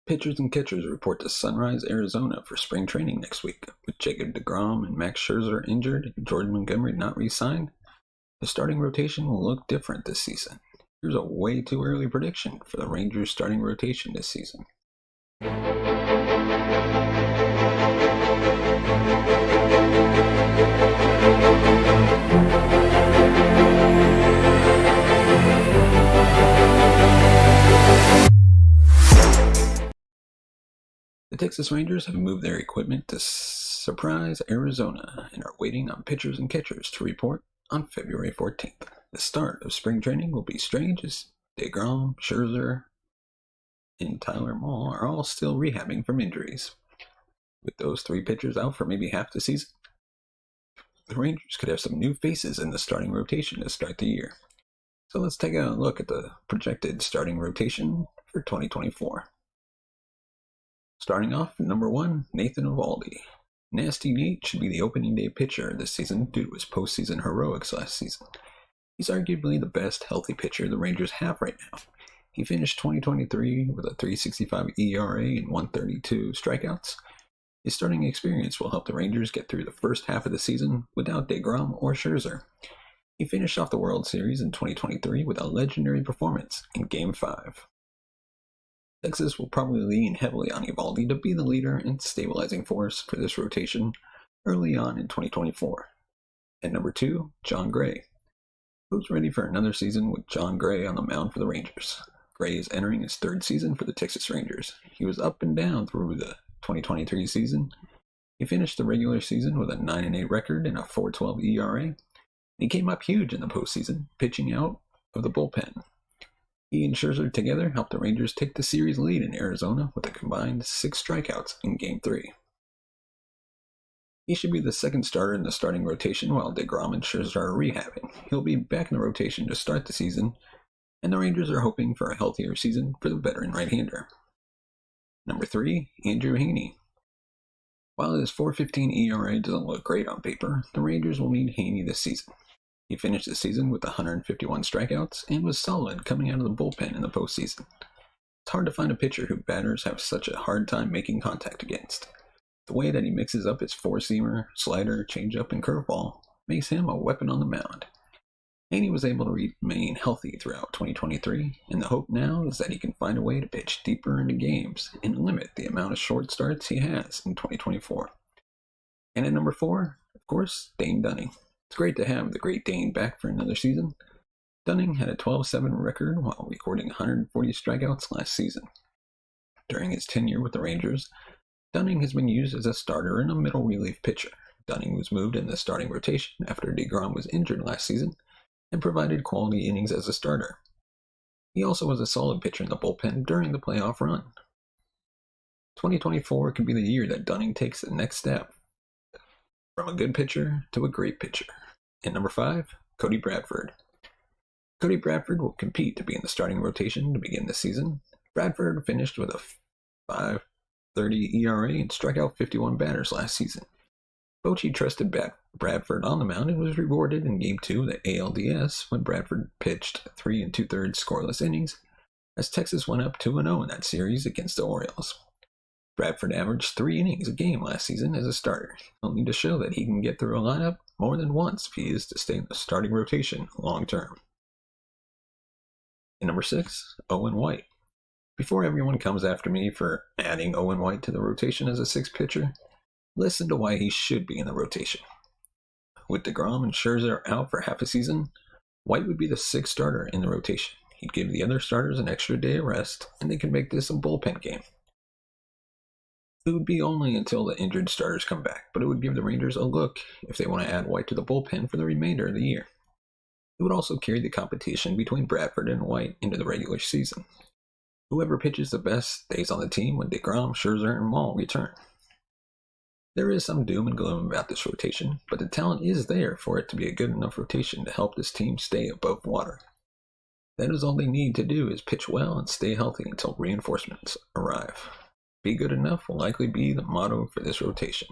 Pitchers and catchers report to Sunrise, Arizona for spring training next week. With Jacob deGrom and Max Scherzer injured and Jordan Montgomery not re-signed, the starting rotation will look different this season. Here's a way too early prediction for the Rangers' starting rotation this season. The Texas Rangers have moved their equipment to Surprise, Arizona, and are waiting on pitchers and catchers to report on February 14th. The start of spring training will be strange as deGrom, Scherzer, and Tyler Mahle are all still rehabbing from injuries. With those three pitchers out for maybe half the season, the Rangers could have some new faces in the starting rotation to start the year. So let's take a look at the projected starting rotation for 2024. Starting off, number 1, Nathan Eovaldi. Nasty Nate should be the opening day pitcher this season due to his postseason heroics last season. He's arguably the best healthy pitcher the Rangers have right now. He finished 2023 with a .365 ERA and 132 strikeouts. His starting experience will help the Rangers get through the first half of the season without deGrom or Scherzer. He finished off the World Series in 2023 with a legendary performance in Game 5. Texas will probably lean heavily on Eovaldi to be the leader and stabilizing force for this rotation early on in 2024. At number 2, Jon Gray. Who's ready for another season with Jon Gray on the mound for the Rangers? Gray is entering his third season for the Texas Rangers. He was up and down through the 2023 season. He finished the regular season with a 9-8 record and a .412 ERA. He came up huge in the postseason, pitching out of the bullpen. He and Scherzer together helped the Rangers take the series lead in Arizona with a combined 6 strikeouts in Game 3. He should be the second starter in the starting rotation while deGrom and Scherzer are rehabbing. He'll be back in the rotation to start the season, and the Rangers are hoping for a healthier season for the veteran right-hander. Number 3, Andrew Heaney. While his .415 ERA doesn't look great on paper, the Rangers will need Heaney this season. He finished the season with 151 strikeouts and was solid coming out of the bullpen in the postseason. It's hard to find a pitcher who batters have such a hard time making contact against. The way that he mixes up his four-seamer, slider, changeup, and curveball makes him a weapon on the mound. Heaney was able to remain healthy throughout 2023, and the hope now is that he can find a way to pitch deeper into games and limit the amount of short starts he has in 2024. And at number 4, of course, Dane Dunning. It's great to have the Great Dane back for another season. Dunning had a 12-7 record while recording 140 strikeouts last season. During his tenure with the Rangers, Dunning has been used as a starter and a middle relief pitcher. Dunning was moved in the starting rotation after deGrom was injured last season and provided quality innings as a starter. He also was a solid pitcher in the bullpen during the playoff run. 2024 could be the year that Dunning takes the next step from a good pitcher to a great pitcher. And number 5, Cody Bradford. Cody Bradford will compete to be in the starting rotation to begin the season. Bradford finished with a .530 ERA and struck out 51 batters last season. Bochy trusted Bradford on the mound and was rewarded in Game 2 of the ALDS when Bradford pitched 3 2/3 scoreless innings as Texas went up 2-0 in that series against the Orioles. Bradford averaged 3 innings a game last season as a starter. He'll need to show that he can get through a lineup more than once if he is to stay in the starting rotation long term. And number 6, Owen White. Before everyone comes after me for adding Owen White to the rotation as a 6th pitcher, listen to why he should be in the rotation. With deGrom and Scherzer out for half a season, White would be the 6th starter in the rotation. He'd give the other starters an extra day of rest, and they could make this a bullpen game. It would be only until the injured starters come back, but it would give the Rangers a look if they want to add White to the bullpen for the remainder of the year. It would also carry the competition between Bradford and White into the regular season. Whoever pitches the best stays on the team when deGrom, Scherzer, and Mahle return. There is some doom and gloom about this rotation, but the talent is there for it to be a good enough rotation to help this team stay above water. That is all they need to do is pitch well and stay healthy until reinforcements arrive. Be good enough will likely be the motto for this rotation.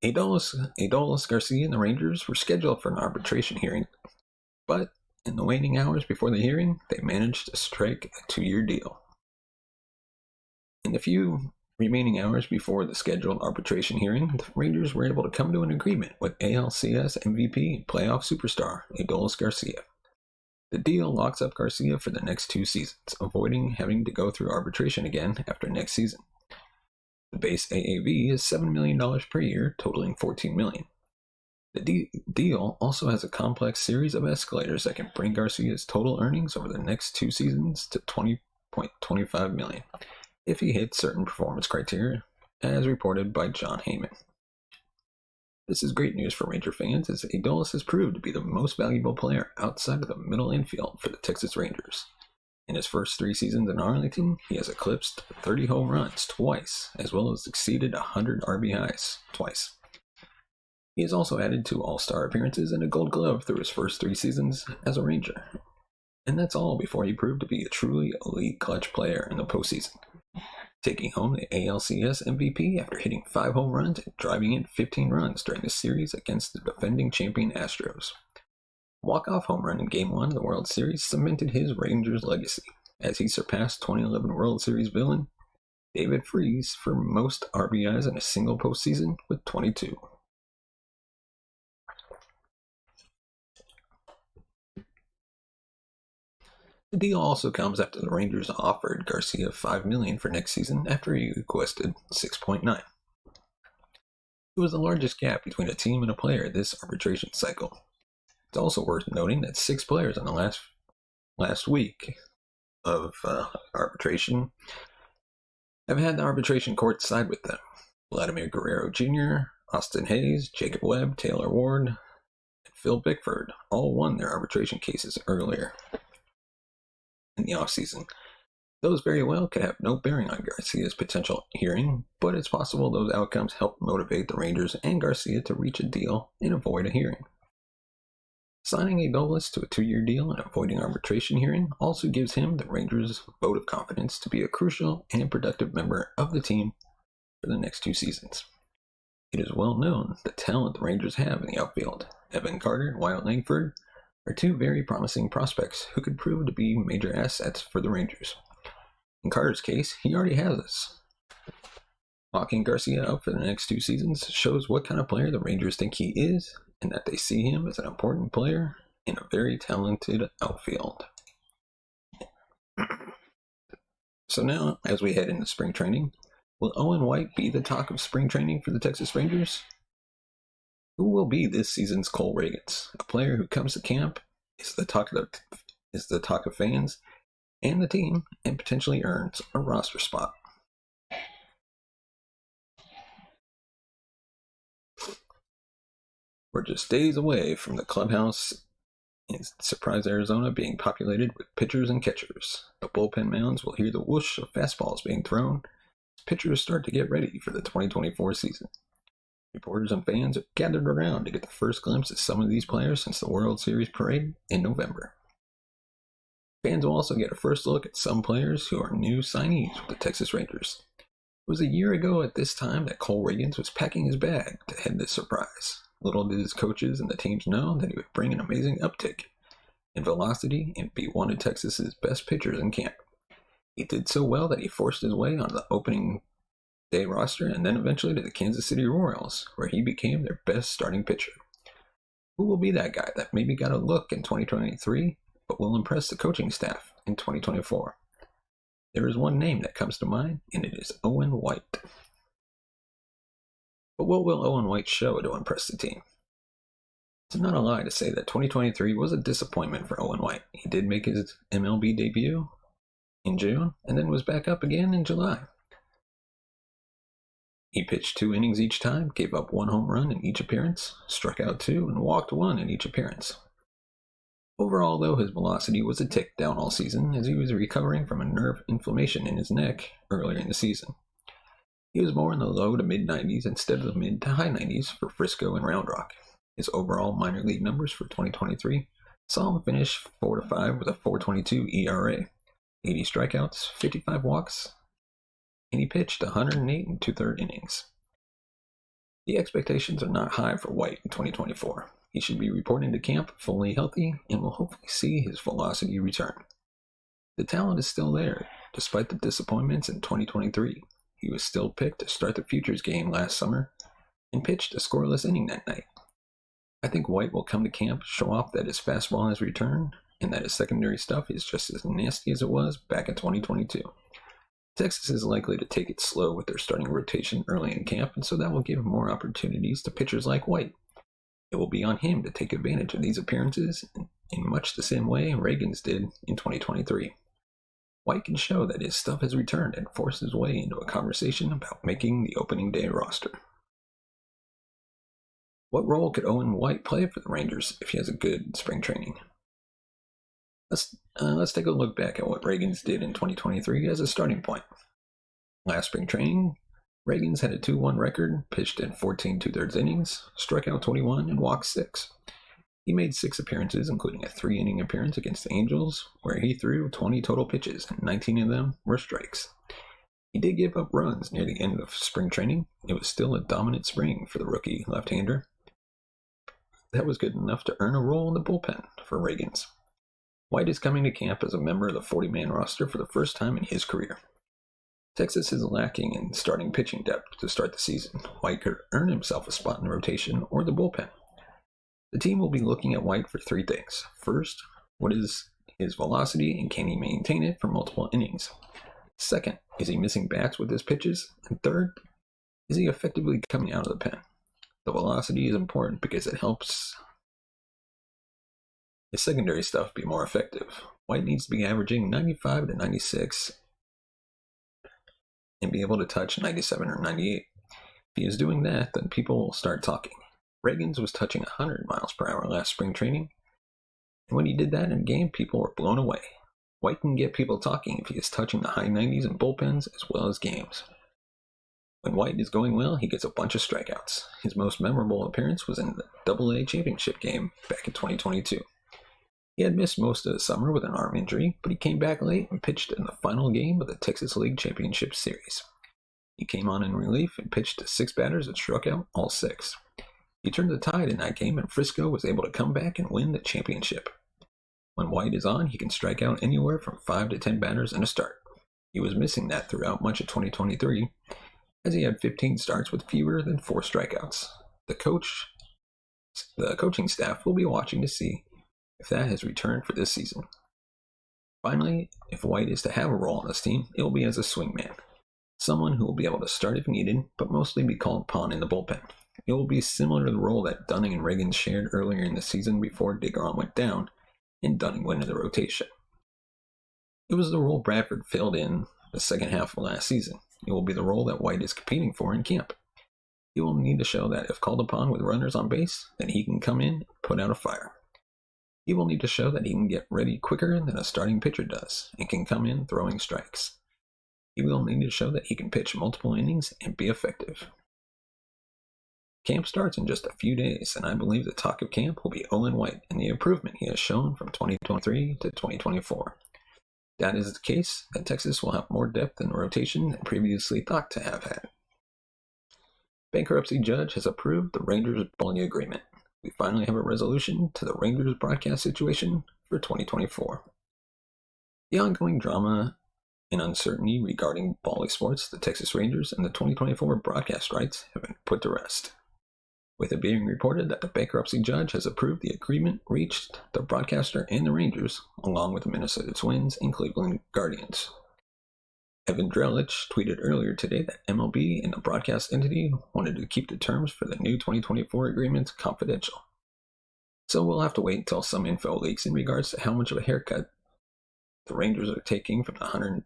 ADOLIS, GARCIA, and the Rangers were scheduled for an arbitration hearing, but in the waning hours before the hearing, they managed to strike a 2-year deal. In the few remaining hours before the scheduled arbitration hearing, the Rangers were able to come to an agreement with ALCS MVP and playoff superstar ADOLIS GARCIA. The deal locks up GARCIA for the next 2 seasons, avoiding having to go through arbitration again after next season. The base AAV is $7 million per year, totaling $14 million. The deal also has a complex series of escalators that can bring GARCIA's total earnings over the next 2 seasons to $20.25 million, if he hits certain performance criteria, as reported by John Heyman. This is great news for Ranger fans, as ADOLIS has proved to be the most valuable player outside of the middle infield for the Texas Rangers. In his first 3 seasons in Arlington, he has eclipsed 30 home runs twice, as well as exceeded 100 RBIs twice. He has also added 2 All-Star appearances and a Gold Glove through his first 3 seasons as a Ranger. And that's all before he proved to be a truly elite clutch player in the postseason, taking home the ALCS MVP after hitting 5 home runs and driving in 15 runs during the series against the defending champion Astros. Walk-off home run in Game 1 of the World Series cemented his Rangers legacy, as he surpassed 2011 World Series villain David Freese for most RBIs in a single postseason with 22. The deal also comes after the Rangers offered GARCIA $5 million for next season after he requested $6.9 million. It was the largest gap between a team and a player this arbitration cycle. It's also worth noting that 6 players in the last week of arbitration have had the arbitration court side with them. Vladimir Guerrero Jr., Austin Hayes, Jacob Webb, Taylor Ward, and Phil Bickford all won their arbitration cases earlier in the offseason. Those very well could have no bearing on GARCIA's potential hearing, but it's possible those outcomes helped motivate the Rangers and GARCIA to reach a deal and avoid a hearing. Signing ADOLIS to a 2-year deal and avoiding arbitration hearing also gives him the Rangers' vote of confidence to be a crucial and productive member of the team for the next 2 seasons. It is well known the talent the Rangers have in the outfield. Evan Carter and Wyatt Langford are 2 very promising prospects who could prove to be major assets for the Rangers. In Carter's case, he already has this. Locking GARCIA up for the next 2 seasons shows what kind of player the Rangers think he is, and that they see him as an important player in a very talented outfield. So now, as we head into spring training, will Owen White be the talk of spring training for the Texas Rangers? Who will be this season's Cole Reagans? A player who comes to camp, is the talk of fans and the team, and potentially earns a roster spot. We're just days away from the clubhouse in Surprise, Arizona being populated with pitchers and catchers. The bullpen mounds will hear the whoosh of fastballs being thrown as pitchers start to get ready for the 2024 season. Reporters and fans have gathered around to get the first glimpse of some of these players since the World Series parade in November. Fans will also get a first look at some players who are new signees with the Texas Rangers. It was a year ago at this time that Cole Reagans was packing his bag to head this Surprise. Little did his coaches and the teams know that he would bring an amazing uptick in velocity and be one of Texas's best pitchers in camp. He did so well that he forced his way onto the opening day roster and then eventually to the Kansas City Royals, where he became their best starting pitcher. Who will be that guy that maybe got a look in 2023, but will impress the coaching staff in 2024? There is one name that comes to mind, and it is Owen White. But what will Owen White show to impress the team? It's not a lie to say that 2023 was a disappointment for Owen White. He did make his MLB debut in June, and then was back up again in July. He pitched 2 innings each time, gave up 1 home run in each appearance, struck out 2, and walked 1 in each appearance. Overall, though, his velocity was a tick down all season as he was recovering from a nerve inflammation in his neck earlier in the season. He was more in the low to mid-90s instead of the mid to high 90s for Frisco and Round Rock. His overall minor league numbers for 2023 saw him finish 4-5 with a 4.22 ERA, 80 strikeouts, 55 walks, and he pitched 108 and 2/3 innings. The expectations are not high for White in 2024. He should be reporting to camp fully healthy and will hopefully see his velocity return. The talent is still there. Despite the disappointments in 2023, he was still picked to start the Futures game last summer and pitched a scoreless inning that night. I think White will come to camp, show off that his fastball has returned, and that his secondary stuff is just as nasty as it was back in 2022. Texas is likely to take it slow with their starting rotation early in camp, and so that will give more opportunities to pitchers like White. It will be on him to take advantage of these appearances in much the same way Reagan's did in 2023. White can show that his stuff has returned and force his way into a conversation about making the opening day roster. What role could Owen White play for the Rangers if he has a good spring training? Let's take a look back at what Reagan's did in 2023 as a starting point. Last spring training, Reagan's had a 2-1 record, pitched in 14 2/3 innings, struck out 21, and walked 6. He made 6 appearances, including a 3-inning appearance against the Angels, where he threw 20 total pitches, and 19 of them were strikes. He did give up runs near the end of spring training. It was still a dominant spring for the rookie left-hander. That was good enough to earn a role in the bullpen for Reagan's. White is coming to camp as a member of the 40-man roster for the first time in his career. Texas is lacking in starting pitching depth to start the season. White could earn himself a spot in the rotation or the bullpen. The team will be looking at White for 3 things. First, what is his velocity and can he maintain it for multiple innings? Second, is he missing bats with his pitches? And third, is he effectively coming out of the pen? The velocity is important because it helps his secondary stuff be more effective. White needs to be averaging 95 to 96 and be able to touch 97 or 98. If he is doing that, then people will start talking. Reagan's was touching 100 miles per hour last spring training, and when he did that in a game, people were blown away. White can get people talking if he is touching the high 90s in bullpens as well as games. When White is going well, he gets a bunch of strikeouts. His most memorable appearance was in the AA championship game back in 2022. He had missed most of the summer with an arm injury, but he came back late and pitched in the final game of the Texas League Championship Series. He came on in relief and pitched to 6 batters and struck out all 6. He turned the tide in that game, and Frisco was able to come back and win the championship. When White is on, he can strike out anywhere from 5 to 10 batters in a start. He was missing that throughout much of 2023, as he had 15 starts with fewer than 4 strikeouts. The coaching staff will be watching to see if that has returned for this season. Finally, if White is to have a role on this team, it will be as a swingman, someone who will be able to start if needed, but mostly be called upon in the bullpen. It will be similar to the role that Dunning and Reagan shared earlier in the season before DeGrom went down and Dunning went into the rotation. It was the role Bradford filled in the second half of last season. It will be the role that White is competing for in camp. He will need to show that if called upon with runners on base, then he can come in and put out a fire. He will need to show that he can get ready quicker than a starting pitcher does and can come in throwing strikes. He will need to show that he can pitch multiple innings and be effective. Camp starts in just a few days, and I believe the talk of camp will be Owen White and the improvement he has shown from 2023 to 2024. If that is the case, then Texas will have more depth in the rotation than previously thought to have had. Bankruptcy judge has approved the Rangers-Bally agreement. We finally have a resolution to the Rangers broadcast situation for 2024. The ongoing drama and uncertainty regarding Bally Sports, the Texas Rangers, and the 2024 broadcast rights have been put to rest, with it being reported that the bankruptcy judge has approved the agreement reached the broadcaster and the Rangers, along with the Minnesota Twins and Cleveland Guardians. Evan Drellich tweeted earlier today that MLB and the broadcast entity wanted to keep the terms for the new 2024 agreement confidential. So we'll have to wait until some info leaks in regards to how much of a haircut the Rangers are taking from the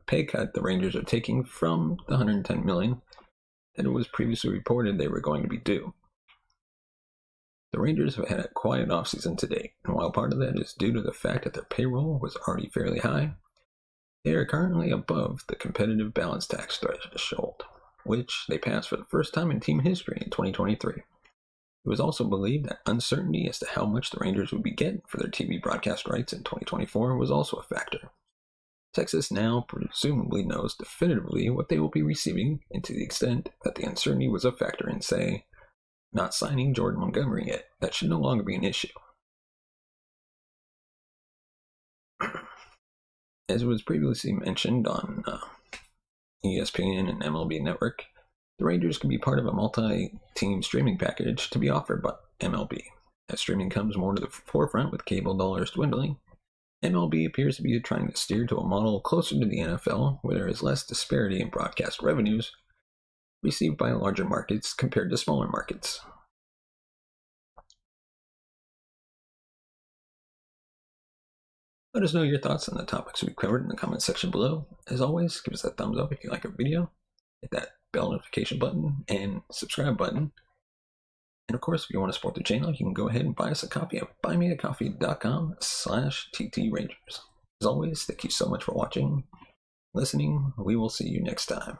pay cut the Rangers are taking from the $110 million that it was previously reported they were going to be due. The Rangers have had a quiet offseason to date, and while part of that is due to the fact that their payroll was already fairly high, they are currently above the competitive balance tax threshold, which they passed for the first time in team history in 2023. It was also believed that uncertainty as to how much the Rangers would be getting for their TV broadcast rights in 2024 was also a factor. Texas now presumably knows definitively what they will be receiving, and to the extent that the uncertainty was a factor in, say, not signing Jordan Montgomery yet, that should no longer be an issue. As was previously mentioned on ESPN and MLB Network, the Rangers could be part of a multi-team streaming package to be offered by MLB. As streaming comes more to the forefront with cable dollars dwindling, MLB appears to be trying to steer to a model closer to the NFL, where there is less disparity in broadcast revenues received by larger markets compared to smaller markets. Let us know your thoughts on the topics we covered in the comments section below. As always, give us a thumbs up if you like our video, hit that bell notification button and subscribe button. And of course, if you want to support the channel, you can go ahead and buy us a copy at buymeacoffee.com/TTRangers. As always, thank you so much for watching, listening. We will see you next time.